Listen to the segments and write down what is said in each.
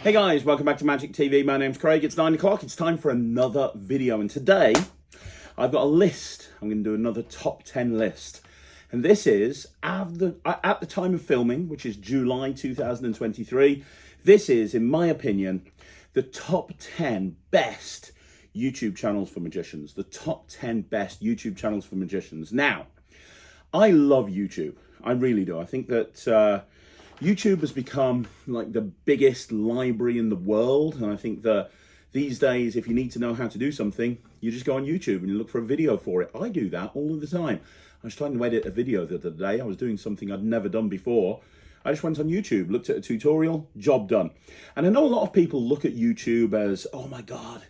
Hey guys, welcome back to Magic TV. My name's Craig. It's 9 o'clock. It's time for another video. And today I've got a list. I'm going to do another top 10 list. And this is, at the time of filming, which is July 2023, this is, in my opinion, the top 10 best YouTube channels for magicians. The top 10 best YouTube channels for magicians. Now, I love YouTube. I really do. I think that YouTube has become like the biggest library in the world. And I think that these days, if you need to know how to do something, you just go on YouTube and you look for a video for it. I do that all of the time. I was trying to edit a video the other day. I was doing something I'd never done before. I just went on YouTube, looked at a tutorial, job done. And I know a lot of people look at YouTube as, oh my God,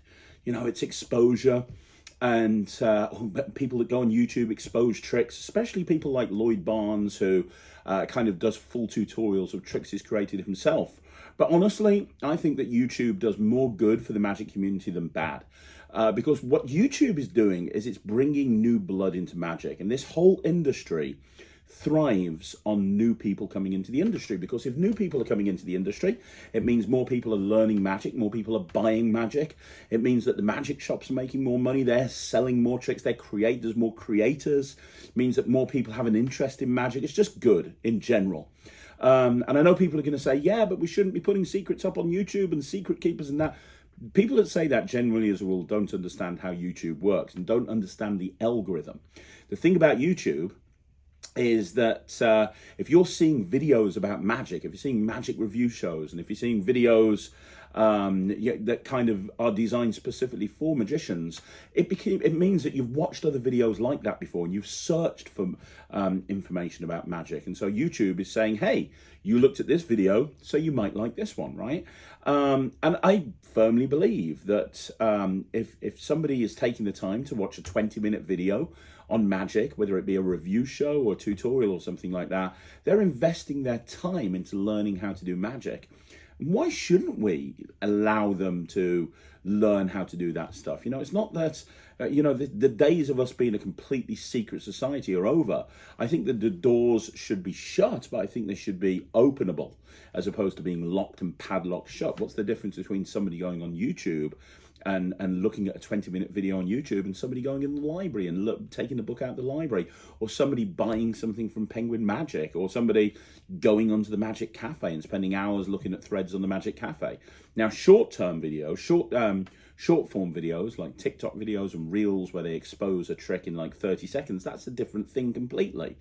you know, it's exposure. And people that go on YouTube expose tricks, especially people like Lloyd Barnes, who kind of does full tutorials of tricks he's created himself. But honestly, I think that YouTube does more good for the magic community than bad. Because what YouTube is doing is it's bringing new blood into magic. And this whole industry thrives on new people coming into the industry, because if new people are coming into the industry, it means more people are learning magic, more people are buying magic. It means that the magic shops are making more money, they're selling more tricks, there's more creators. It means that more people have an interest in magic. It's just good in general. And I know people are going to say, yeah, but we shouldn't be putting secrets up on YouTube and secret keepers and that. People that say that generally as a rule don't understand how YouTube works and don't understand the algorithm. The thing about YouTube is that if you're seeing videos about magic, if you're seeing magic review shows, and if you're seeing videos that kind of are designed specifically for magicians, it means that you've watched other videos like that before and you've searched for information about magic. And so YouTube is saying, hey, you looked at this video, so you might like this one, right? And I firmly believe that if somebody is taking the time to watch a 20-minute video on magic, whether it be a review show or a tutorial or something like that, they're investing their time into learning how to do magic. Why shouldn't we allow them to learn how to do that stuff? You know, it's not that, the days of us being a completely secret society are over. I think that the doors should be shut, but I think they should be openable as opposed to being locked and padlocked shut. What's the difference between somebody going on YouTube and looking at a 20-minute video on YouTube and somebody going in the library and taking a book out of the library, or somebody buying something from Penguin Magic, or somebody going onto the Magic Cafe and spending hours looking at threads on the Magic Cafe? Now, short-term videos, short-form videos like TikTok videos and Reels where they expose a trick in like 30 seconds, that's a different thing completely.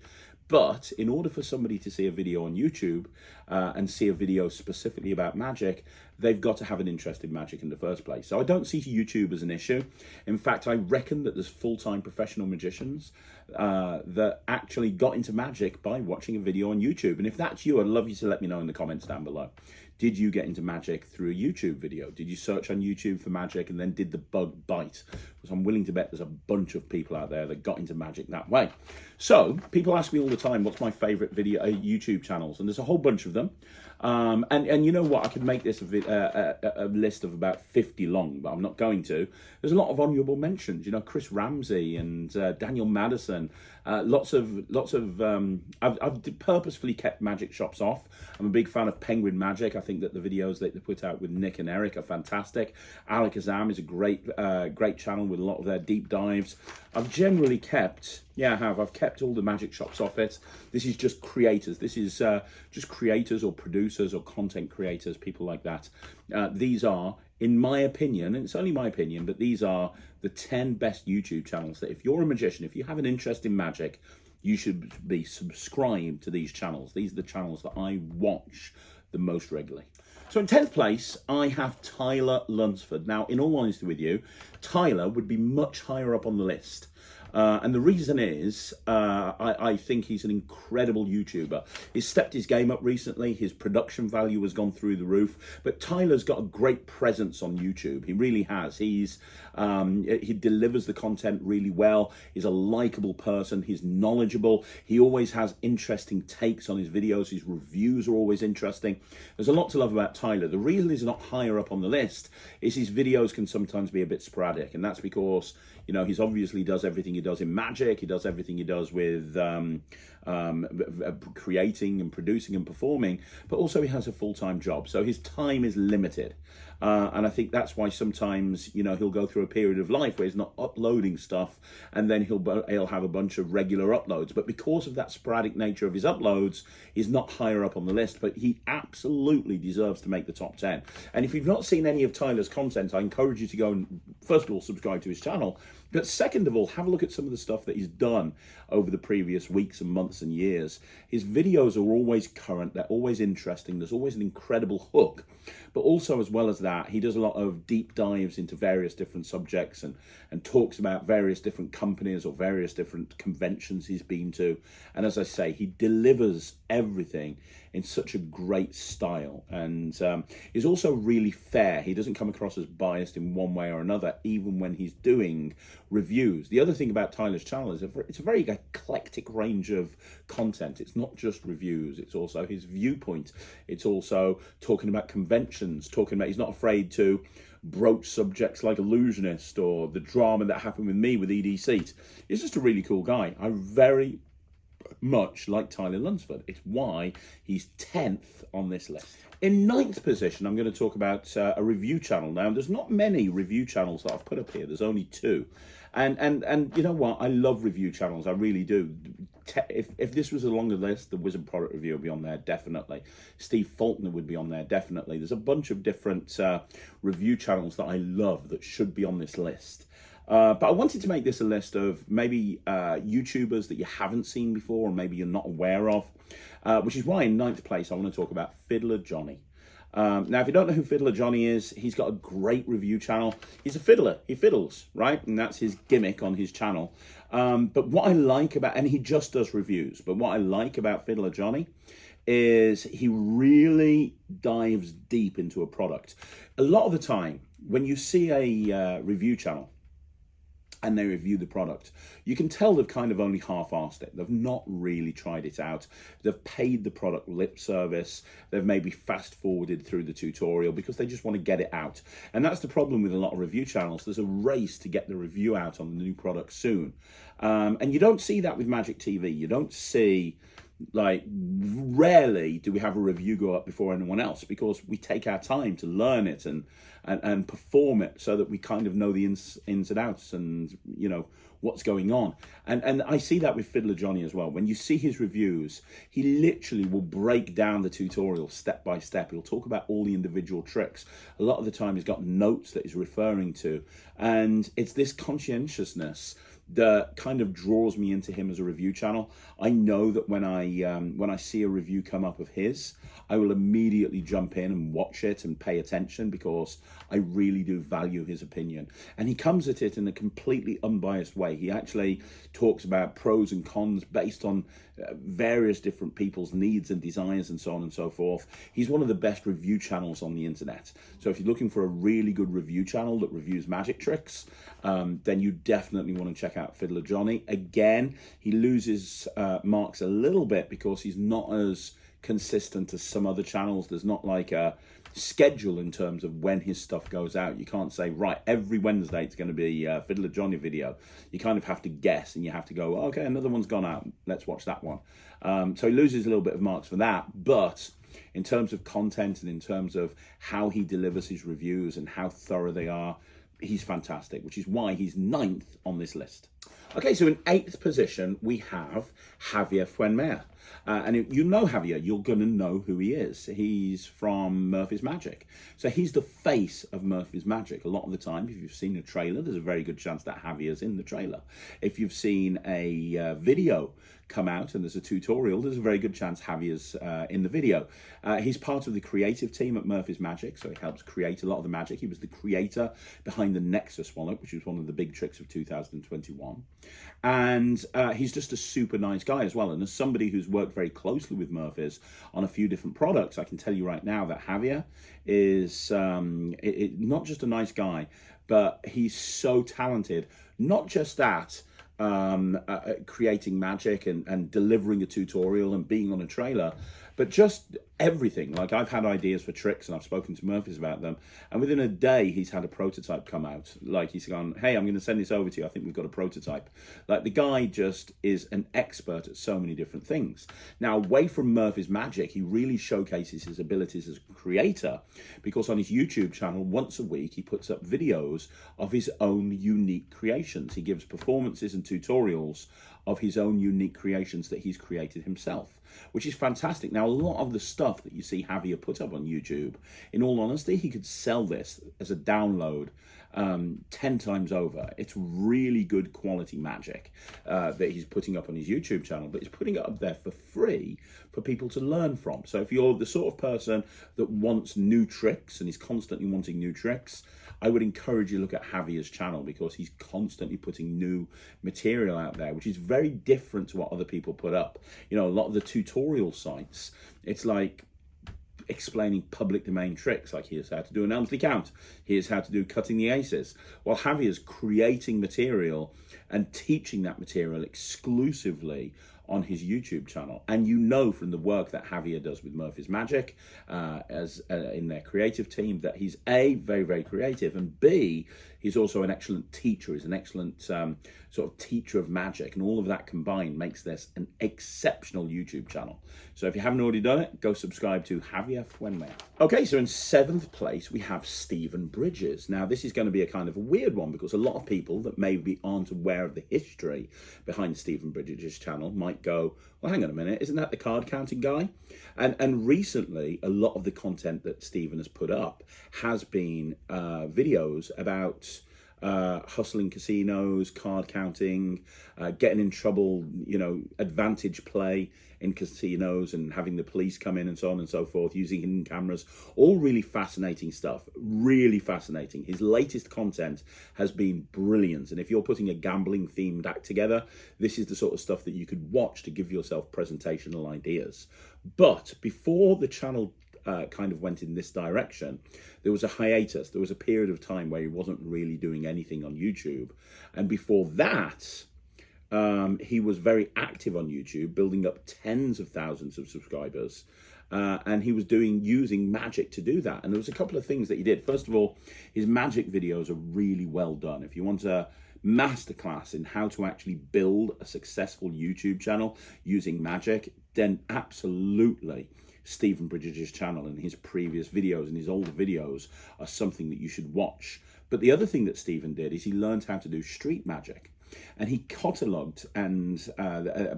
But in order for somebody to see a video on YouTube and see a video specifically about magic, they've got to have an interest in magic in the first place. So I don't see YouTube as an issue. In fact, I reckon that there's full-time professional magicians that actually got into magic by watching a video on YouTube. And if that's you, I'd love you to let me know in the comments down below. Did you get into magic through a YouTube video? Did you search on YouTube for magic and then did the bug bite? Because I'm willing to bet there's a bunch of people out there that got into magic that way. So people ask me all the time, what's my favorite video YouTube channels? And there's a whole bunch of them. And you know what? I could make this a list of about 50 long, but I'm not going to. There's a lot of honourable mentions. You know, Chris Ramsey and Daniel Madison. Lots of. I've purposefully kept magic shops off. I'm a big fan of Penguin Magic. I think that the videos that they put out with Nick and Eric are fantastic. Alakazam is a great channel with a lot of their deep dives. I've generally kept. Yeah, I have. I've kept all the magic shops off it. This is just creators. This is just creators or producers or content creators, people like that. These are, in my opinion, and it's only my opinion, but these are the 10 best YouTube channels that if you're a magician, if you have an interest in magic, you should be subscribed to these channels. These are the channels that I watch the most regularly. So in 10th place, I have Tyler Lunsford. Now, in all honesty with you, Tyler would be much higher up on the list. And the reason is, I think he's an incredible YouTuber. He's stepped his game up recently. His production value has gone through the roof. But Tyler's got a great presence on YouTube. He really has. He delivers the content really well. He's a likable person. He's knowledgeable. He always has interesting takes on his videos. His reviews are always interesting. There's a lot to love about Tyler. The reason he's not higher up on the list is his videos can sometimes be a bit sporadic. And that's because, You know, he's obviously does everything he does in magic. He does everything he does with creating and producing and performing, but also he has a full-time job. So his time is limited. And I think that's why sometimes, you know, he'll go through a period of life where he's not uploading stuff, and then he'll have a bunch of regular uploads. But because of that sporadic nature of his uploads, he's not higher up on the list, but he absolutely deserves to make the top 10. And if you've not seen any of Tyler's content, I encourage you to go and, first of all, subscribe to his channel. But second of all, have a look at some of the stuff that he's done over the previous weeks and months and years. His videos are always current, they're always interesting, there's always an incredible hook. But also, as well as that, he does a lot of deep dives into various different subjects and talks about various different companies or various different conventions he's been to. And as I say, he delivers everything in such a great style, and he's also really fair. He doesn't come across as biased in one way or another, even when he's doing reviews. The other thing about Tyler's channel is it's a very eclectic range of content. It's not just reviews, it's also his viewpoint. It's also talking about conventions, talking about, he's not afraid to broach subjects like Illusionist or the drama that happened with me with ED Seat. He's just a really cool guy. I very much like Tyler Lunsford. It's why he's 10th on this list. In 9th position, I'm going to talk about a review channel. Now, there's not many review channels that I've put up here. There's only 2. And you know what? I love review channels. I really do. If this was a longer list, the Wizard Product Review would be on there, definitely. Steve Faulkner would be on there, definitely. There's a bunch of different review channels that I love that should be on this list. But I wanted to make this a list of maybe YouTubers that you haven't seen before or maybe you're not aware of, which is why in 9th place I want to talk about Fiddler Johnny. Now, if you don't know who Fiddler Johnny is, he's got a great review channel. He's a fiddler. He fiddles, right? And that's his gimmick on his channel. But what I like about, and he just does reviews, but what I like about Fiddler Johnny is he really dives deep into a product. A lot of the time, when you see a review channel, and they review the product, you can tell they've kind of only half-arsed it. They've not really tried it out. They've paid the product lip service. They've maybe fast-forwarded through the tutorial because they just want to get it out. And that's the problem with a lot of review channels. There's a race to get the review out on the new product soon. And you don't see that with Magic TV. You don't see, like, rarely do we have a review go up before anyone else because we take our time to learn it and perform it so that we kind of know the ins and outs and, you know, what's going on. And I see that with Fiddler Johnny as well. When you see his reviews, he literally will break down the tutorial step by step. He'll talk about all the individual tricks. A lot of the time he's got notes that he's referring to. And it's this conscientiousness that kind of draws me into him as a review channel. I know that when I see a review come up of his, I will immediately jump in and watch it and pay attention because I really do value his opinion. And he comes at it in a completely unbiased way. He actually talks about pros and cons based on various different people's needs and desires and so on and so forth. He's one of the best review channels on the internet. So if you're looking for a really good review channel that reviews magic tricks, then you definitely want to check out Fiddler Johnny. Again, he loses marks a little bit because he's not as consistent as some other channels. There's not like a schedule in terms of when his stuff goes out. You can't say, right, every Wednesday it's going to be a Fiddler Johnny video. You kind of have to guess and you have to go, okay, another one's gone out, let's watch that one. So he loses a little bit of marks for that, but in terms of content and in terms of how he delivers his reviews and how thorough they are, he's fantastic, which is why he's 9th on this list. Okay, so in 8th position, we have Javier Fuentes. And if you know Javier, you're going to know who he is. He's from Murphy's Magic. So he's the face of Murphy's Magic. A lot of the time, if you've seen a trailer, there's a very good chance that Javier's in the trailer. If you've seen a video come out and there's a tutorial, there's a very good chance Javier's in the video. He's part of the creative team at Murphy's Magic, so he helps create a lot of the magic. He was the creator behind the Nexus wallet, which was one of the big tricks of 2021. And he's just a super nice guy as well. And as somebody who's worked very closely with Murphy's on a few different products, I can tell you right now that Javier is not just a nice guy, but he's so talented, not just at creating magic and delivering a tutorial and being on a trailer, but just everything. Like, I've had ideas for tricks and I've spoken to Murphys about them, and within a day he's had a prototype come out. Like, he's gone, hey, I'm going to send this over to you, I think we've got a prototype. Like, the guy just is an expert at so many different things. Now, away from Murphy's magic, he really showcases his abilities as a creator, because on his YouTube channel once a week he puts up videos of his own unique creations. He gives performances and tutorials of his own unique creations that he's created himself, which is fantastic. Now, a lot of the stuff that you see Javier put up on YouTube, in all honesty, he could sell this as a download 10 times over. It's really good quality magic that he's putting up on his YouTube channel, but he's putting it up there for free for people to learn from. So if you're the sort of person that wants new tricks and is constantly wanting new tricks, I would encourage you to look at Javier's channel, because he's constantly putting new material out there, which is very different to what other people put up. You know, a lot of the tutorial sites, it's like explaining public domain tricks, like here's how to do an Elmsley count, here's how to do cutting the aces. Well, Javier's creating material and teaching that material exclusively on his YouTube channel. And you know from the work that Javier does with Murphy's Magic as in their creative team, that he's A, very, very creative, and B, he's also an excellent teacher. He's an excellent sort of teacher of magic, and all of that combined makes this an exceptional YouTube channel. So if you haven't already done it, go subscribe to Javier Fuentes. Okay, so in 7th place, we have Stephen Bridges. Now, this is going to be a kind of a weird one, because a lot of people that maybe aren't aware of the history behind Stephen Bridges' channel might go, well, hang on a minute, isn't that the card counting guy? And recently, a lot of the content that Stephen has put up has been videos about hustling casinos, card counting, getting in trouble, you know, advantage play in casinos and having the police come in and so on and so forth, using hidden cameras. All really fascinating stuff, really fascinating. His latest content has been brilliant, and if you're putting a gambling themed act together, this is the sort of stuff that you could watch to give yourself presentational ideas. But before the channel kind of went in this direction, there was a hiatus. There was a period of time where he wasn't really doing anything on YouTube, and before that he was very active on YouTube, building up tens of thousands of subscribers, and he was using magic to do that. And there was a couple of things that he did. First of all, his magic videos are really well done. If you want a masterclass in how to actually build a successful YouTube channel using magic, then absolutely Stephen Bridges' channel and his previous videos and his older videos are something that you should watch. But the other thing that Stephen did is he learned how to do street magic, and he catalogued and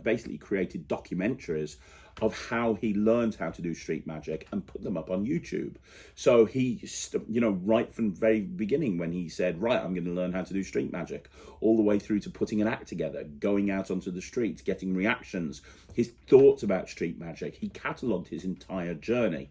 basically created documentaries of how he learned how to do street magic and put them up on YouTube. So he, you know, right from the very beginning, when he said, right, I'm going to learn how to do street magic, all the way through to putting an act together, going out onto the streets, getting reactions, his thoughts about street magic, he catalogued his entire journey.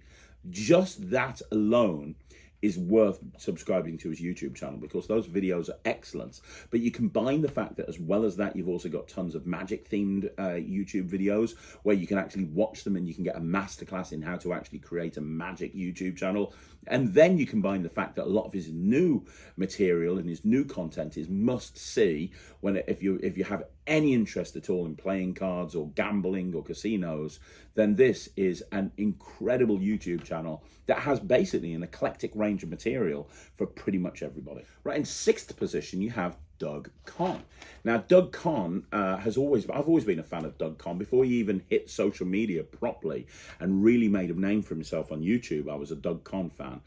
Just that alone is worth subscribing to his YouTube channel, because those videos are excellent. But you combine the fact that as well as that, you've also got tons of magic themed YouTube videos where you can actually watch them and you can get a masterclass in how to actually create a magic YouTube channel. And then you combine the fact that a lot of his new material and his new content is must see if you have any interest at all in playing cards or gambling or casinos, then this is an incredible YouTube channel that has basically an eclectic range of material for pretty much everybody. Right, in 6th position, you have Doug Conn. Now, Doug Conn I've always been a fan of Doug Conn. Before he even hit social media properly and really made a name for himself on YouTube, I was a Doug Conn fan.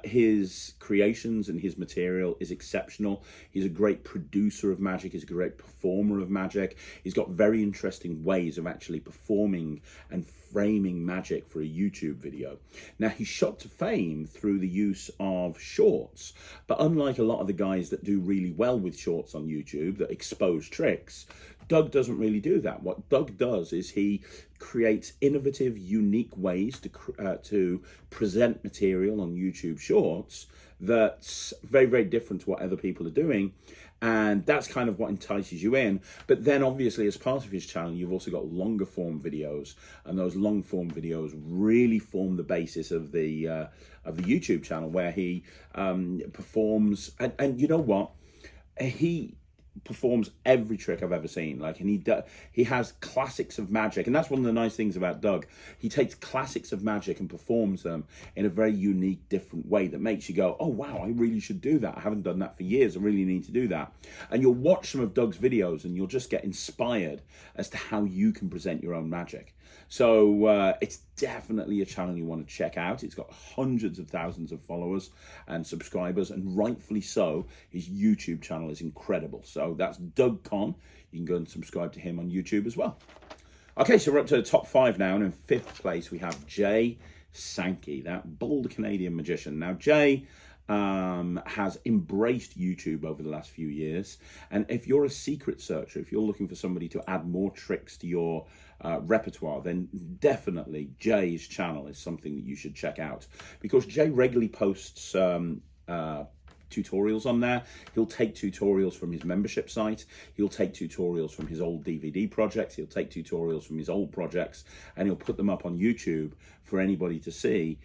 His creations and his material is exceptional. He's a great producer of magic. He's a great performer of magic. He's got very interesting ways of actually performing and framing magic for a YouTube video. Now, he shot to fame through the use of shorts, but unlike a lot of the guys that do really well with shorts on YouTube that expose tricks, Doug doesn't really do that. What Doug does is he creates innovative, unique ways to present material on YouTube Shorts that's very, very different to what other people are doing. And that's kind of what entices you in. But then obviously as part of his channel, you've also got longer form videos, and those long form videos really form the basis of the YouTube channel, where he performs. And you know what? performs every trick I've ever seen. Like, and he has classics of magic, and that's one of the nice things about Doug. He takes classics of magic and performs them in a very unique, different way that makes you go, oh wow, I really should do that. I haven't done that for years. I really need to do that. And you'll watch some of Doug's videos and you'll just get inspired as to how you can present your own magic. So it's definitely a channel you want to check out. It's got hundreds of thousands of followers and subscribers, and rightfully so. His YouTube channel is incredible. So that's Doug Con. You can go and subscribe to him on YouTube as well. Okay, so we're up to the top 5 now, and in 5th place we have Jay Sankey, that bold Canadian magician. Now Jay has embraced YouTube over the last few years, and if you're a secret searcher, if you're looking for somebody to add more tricks to your repertoire, then definitely Jay's channel is something that you should check out, because Jay regularly posts tutorials on there. He'll take tutorials from his membership site, he'll take tutorials from his old DVD projects, he'll take tutorials from his old projects, and he'll put them up on YouTube for anybody to see.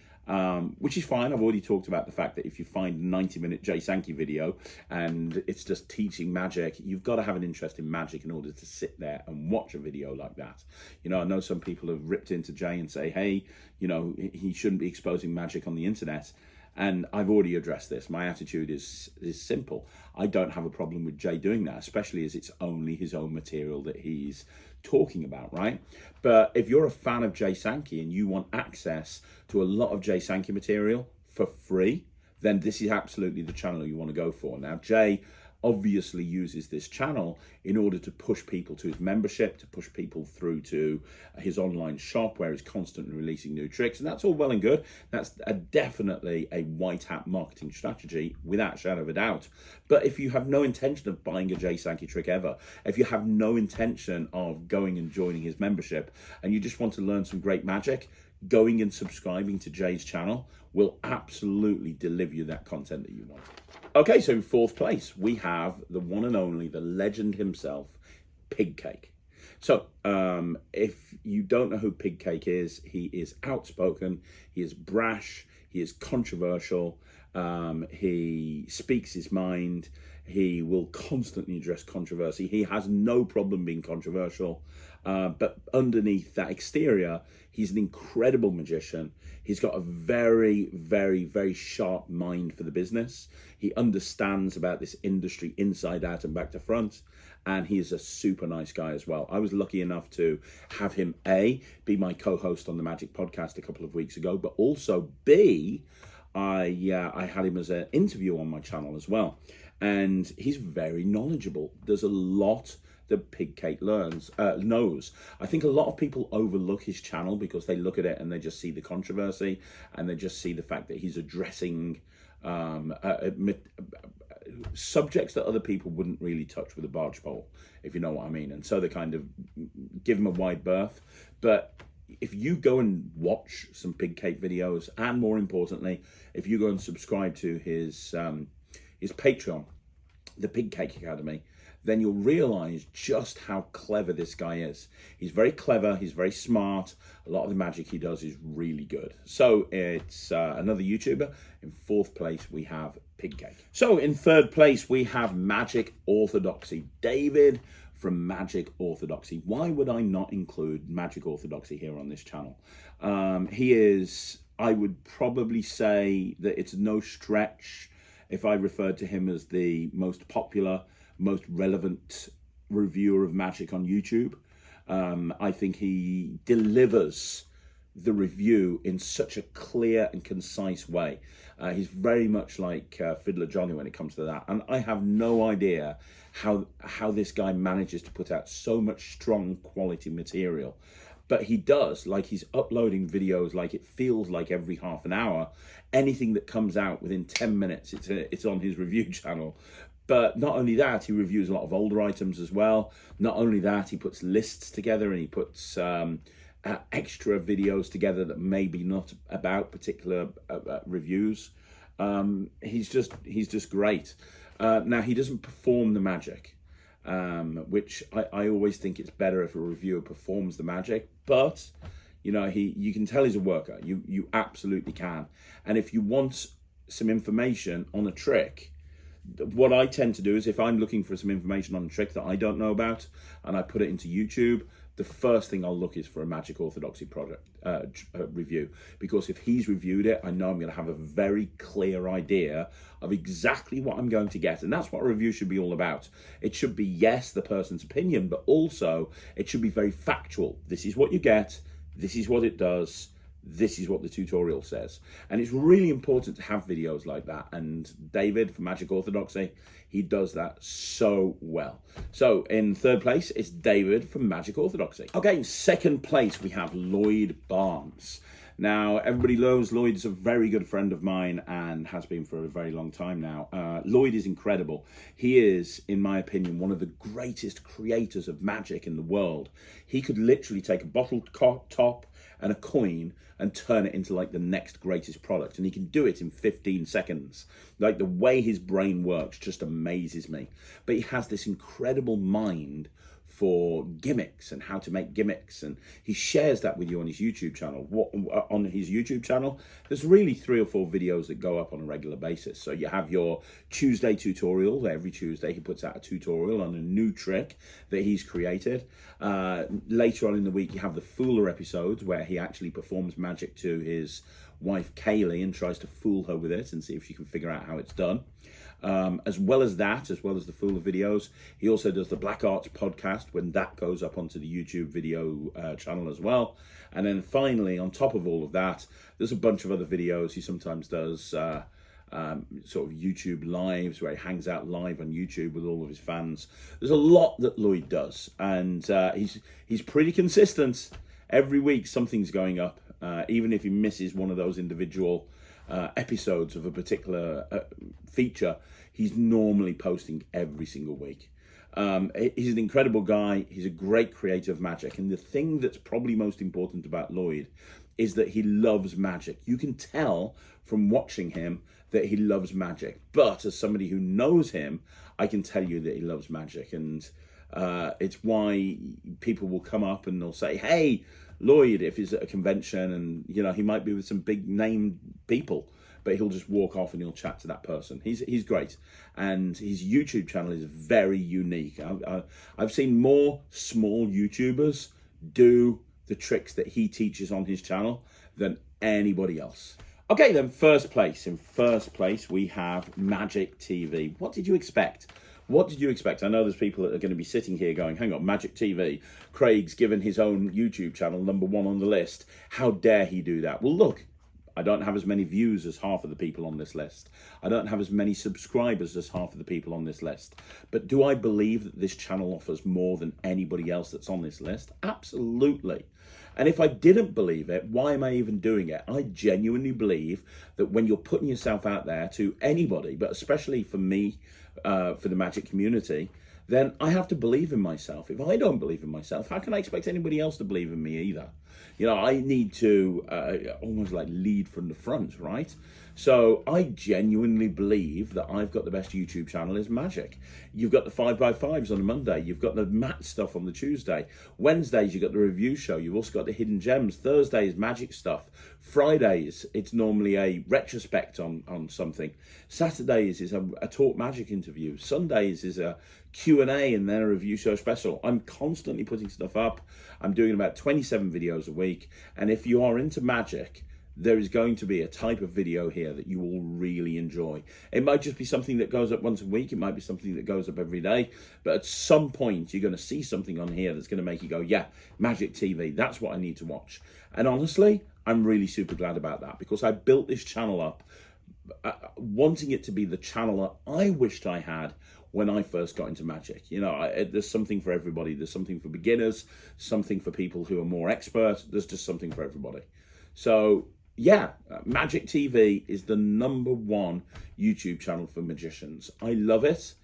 Which is fine. I've already talked about the fact that if you find a 90-minute Jay Sankey video and it's just teaching magic, you've got to have an interest in magic in order to sit there and watch a video like that. You know, I know some people have ripped into Jay and say, hey, you know, he shouldn't be exposing magic on the internet. And I've already addressed this. My attitude is simple. I don't have a problem with Jay doing that, especially as it's only his own material that he's talking about, right? But if you're a fan of Jay Sankey and you want access to a lot of Jay Sankey material for free, then this is absolutely the channel you want to go for. Now, Jay obviously uses this channel in order to push people to his membership, to push people through to his online shop where he's constantly releasing new tricks, and that's all well and good. That's definitely a white hat marketing strategy without a shadow of a doubt. But if you have no intention of buying a Jay Sankey trick ever, if you have no intention of going and joining his membership, and you just want to learn some great magic, going and subscribing to Jay's channel will absolutely deliver you that content that you want. Okay, so in 4th place, we have the one and only, the legend himself, Pig Cake. So if you don't know who Pig Cake is, he is outspoken, he is brash, he is controversial, he speaks his mind, he will constantly address controversy. He has no problem being controversial, but underneath that exterior, he's an incredible magician. He's got a very, very, very sharp mind for the business. He understands about this industry inside out and back to front. And he is a super nice guy as well. I was lucky enough to have him, A, be my co-host on the Magic Podcast a couple of weeks ago, but also B, I had him as an interview on my channel as well. And he's very knowledgeable. There's a lot that Pig Cake knows. I think a lot of people overlook his channel because they look at it and they just see the controversy and they just see the fact that he's addressing subjects that other people wouldn't really touch with a barge pole, if you know what I mean. And so they kind of give him a wide berth. But if you go and watch some Pig Cake videos, and more importantly, if you go and subscribe to his Patreon, the Pig Cake Academy, then you'll realize just how clever this guy is. He's very clever, he's very smart. A lot of the magic he does is really good. So it's another YouTuber. In 4th place, we have Pig Cake. So in 3rd place, we have Magic Orthodoxy. David from Magic Orthodoxy. Why would I not include Magic Orthodoxy here on this channel? He is, I would probably say that it's no stretch if I referred to him as the most popular, most relevant reviewer of magic on YouTube. I think he delivers the review in such a clear and concise way. He's very much like Fiddler Johnny when it comes to that. And I have no idea how this guy manages to put out so much strong quality material. But he does, like he's uploading videos like it feels like every half an hour. Anything that comes out within 10 minutes, it's on his review channel. But not only that, he reviews a lot of older items as well. Not only that, he puts lists together and he puts extra videos together that maybe not about particular reviews. He's just great. Now, he doesn't perform the magic, which I always think it's better if a reviewer performs the magic. But you know, you can tell he's a worker. You absolutely can. And if you want some information on a trick, What I tend to do is if I'm looking for some information on a trick that I don't know about and I put it into YouTube, the first thing I'll look is for a Magic Orthodoxy project review, because if he's reviewed it, I know I'm going to have a very clear idea of exactly what I'm going to get. And that's what a review should be all about. It should be, yes, the person's opinion, but also it should be very factual. This is what you get. This is what it does. This is what the tutorial says. And it's really important to have videos like that. And David from Magic Orthodoxy, he does that so well. So in third place, it's David from Magic Orthodoxy. Okay, in second place, we have Lloyd Barnes. Now, everybody knows Lloyd's a very good friend of mine and has been for a very long time now. Lloyd is incredible. He is, in my opinion, one of the greatest creators of magic in the world. He could literally take a bottle top and a coin and turn it into like the next greatest product. And he can do it in 15 seconds. Like the way his brain works just amazes me. But he has this incredible mind for gimmicks and how to make gimmicks, and he shares that with you on his YouTube channel. On his YouTube channel, there's really 3 or 4 videos that go up on a regular basis. So you have your Tuesday tutorial. Every Tuesday he puts out a tutorial on a new trick that he's created. Later on in the week you have the Fooler episodes where he actually performs magic to his wife Kaylee and tries to fool her with it and see if she can figure out how it's done. As well as the Fooler videos, he also does the Black Arts podcast when that goes up onto the YouTube video channel as well. And then finally, on top of all of that, there's a bunch of other videos. He sometimes does sort of YouTube lives where he hangs out live on YouTube with all of his fans. There's a lot that Lloyd does, and he's pretty consistent. Every week something's going up, even if he misses one of those individual episodes of a particular feature. He's normally posting every single week. He's an incredible guy. He's a great creator of magic. And the thing that's probably most important about Lloyd is that he loves magic. You can tell from watching him that he loves magic. But as somebody who knows him, I can tell you that he loves magic. And it's why people will come up and they'll say, hey, Lloyd, if he's at a convention and, you know, he might be with some big name people, but he'll just walk off and he'll chat to that person. He's great. And his YouTube channel is very unique. I've seen more small YouTubers do the tricks that he teaches on his channel than anybody else. Okay, then first place. In first place, we have Magic TV. What did you expect? What did you expect? I know there's people that are going to be sitting here going, hang on, Magic TV. Craig's given his own YouTube channel #1 on the list. How dare he do that? Well, look, I don't have as many views as half of the people on this list. I don't have as many subscribers as half of the people on this list. But do I believe that this channel offers more than anybody else that's on this list? Absolutely. And if I didn't believe it, why am I even doing it? I genuinely believe that when you're putting yourself out there to anybody, but especially for me, for the magic community, then I have to believe in myself. If I don't believe in myself, how can I expect anybody else to believe in me either? You know, I need to almost like lead from the front, right? So I genuinely believe that I've got the best YouTube channel is magic. You've got the 5x5s on a Monday. You've got the mat stuff on the Tuesday. Wednesdays, you've got the review show. You've also got the hidden gems. Thursdays, magic stuff. Fridays, it's normally a retrospect on something. Saturdays is a talk magic interview. Sundays is a Q&A and then a review show special. I'm constantly putting stuff up. I'm doing about 27 videos a week. And if you are into magic, there is going to be a type of video here that you will really enjoy. It might just be something that goes up once a week. It might be something that goes up every day. But at some point, you're going to see something on here that's going to make you go, yeah, Magic TV, that's what I need to watch. And honestly, I'm really super glad about that because I built this channel up wanting it to be the channel that I wished I had when I first got into magic. You know, there's something for everybody. There's something for beginners, something for people who are more expert. There's just something for everybody. So yeah, Magic TV is the #1 YouTube channel for magicians. I love it.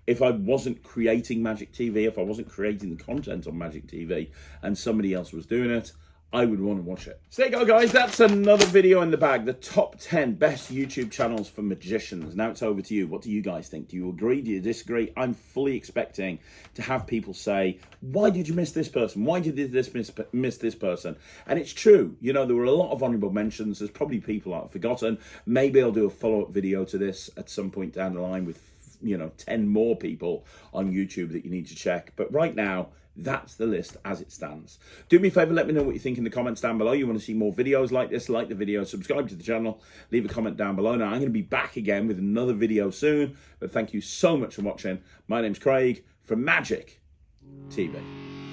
If I wasn't creating Magic TV, if I wasn't creating the content on Magic TV and somebody else was doing it, I would want to watch it. So there you go, guys. That's another video in the bag. The top 10 best YouTube channels for magicians. Now it's over to you. What do you guys think? Do you agree? Do you disagree? I'm fully expecting to have people say, why did you miss this person? Why did this miss this person? And it's true. You know, there were a lot of honorable mentions. There's probably people I've forgotten. Maybe I'll do a follow-up video to this at some point down the line with 10 more people on YouTube that you need to check. But right now, that's the list as it stands. Do me a favor, let me know what you think in the comments down below. You want to see more videos like this, like the video, subscribe to the channel, leave a comment down below. Now, I'm going to be back again with another video soon, but thank you so much for watching. My name's Craig from Magic TV.